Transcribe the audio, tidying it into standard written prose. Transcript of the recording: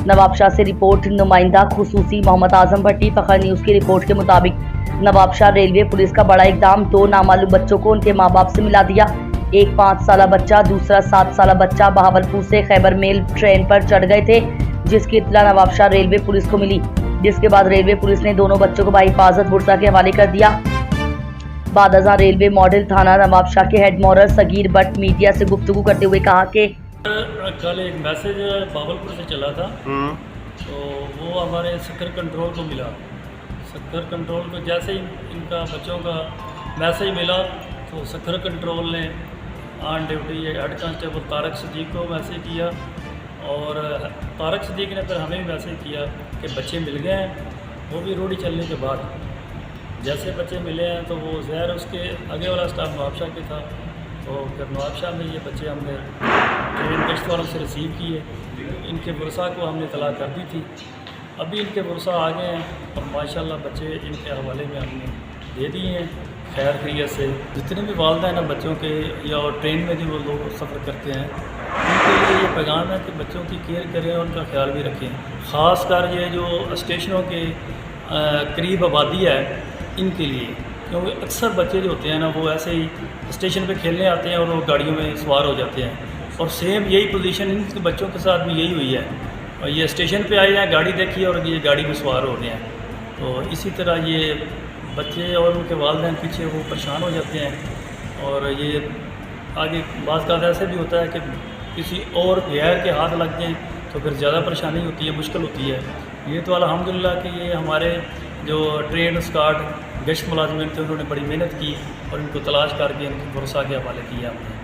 नवाबशाह से रिपोर्ट नुमाइंदा खुसूसी मोहम्मद आजम भट्टी। फखर न्यूज़ की रिपोर्ट के मुताबिक नवाबशाह रेलवे पुलिस का बड़ा इकदाम, 2 नामालूम बच्चों को उनके माँ बाप से मिला दिया। एक 5 साला बच्चा, दूसरा 7 साला बच्चा बहावलपुर से खैबर मेल ट्रेन पर चढ़ गए थे, जिसकी इत्तला नवाबशाह रेलवे पुलिस को मिली, जिसके बाद रेलवे पुलिस ने दोनों बच्चों को बाहिफाजत बुरसा के हवाले कर दिया। बादशाह रेलवे मॉडल थाना नवाबशाह के हेड मॉरल सगीर बट मीडिया से गुफ्तगू करते हुए कहा कि कल एक मैसेज बहावलपुर से चला था, तो वो हमारे सक्कर कंट्रोल को मिला। सक्कर कंट्रोल को जैसे ही इनका बच्चों का मैसेज मिला तो सक्कर कंट्रोल ने on duty head constable Tariq Sadiq को मैसेज किया, और तारक सदीक ने फिर हमें भी मैसेज किया कि बच्चे मिल गए हैं। वो भी रोडी चलने के बाद जैसे बच्चे मिले हैं तो वो ज़हर उसके आगे वाला स्टाफ नवाबशाह के था, तो फिर नवाबशाह में ये बच्चे हमने ट्रेन किश्त वालों से रिसीव किए। इनके बुरसा को हमने इतला कर दी थी, अभी इनके बुरसा आ गए हैं और माशाल्लाह बच्चे इनके हवाले में हमने दे दिए हैं खैर खैरियत से। जितने भी वालिदैन हैं बच्चों के या और ट्रेन में भी वो लोग सफ़र करते हैं, उनके लिए ये पैगाम है कि बच्चों की केयर करें और उनका ख्याल भी रखें। ख़ास कर ये जो स्टेशनों के करीब आबादी है इनके लिए, क्योंकि अक्सर बच्चे जो होते हैं ना वो ऐसे ही स्टेशन पे खेलने आते हैं और वो गाड़ियों में सवार हो जाते हैं, और सेम यही पोजीशन इनके बच्चों के साथ भी यही हुई है, और ये स्टेशन पे आए हैं, गाड़ी देखी और ये गाड़ी में सवार हो गए हैं। तो इसी तरह ये बच्चे और उनके वालिदैन पीछे वो परेशान हो जाते हैं, और ये आगे बाज़ का ऐसे भी होता है कि किसी और गैर के हाथ लग जाएँ तो फिर ज़्यादा परेशानी होती है, मुश्किल होती है। ये तो अल्हम्दुलिल्लाह कि ये हमारे जो ट्रेन स्क्वाड गश्त मुलाज़िमीन थे उन्होंने बड़ी मेहनत की और इनको तलाश करके इनके भरोसा के हवाले किया हमने।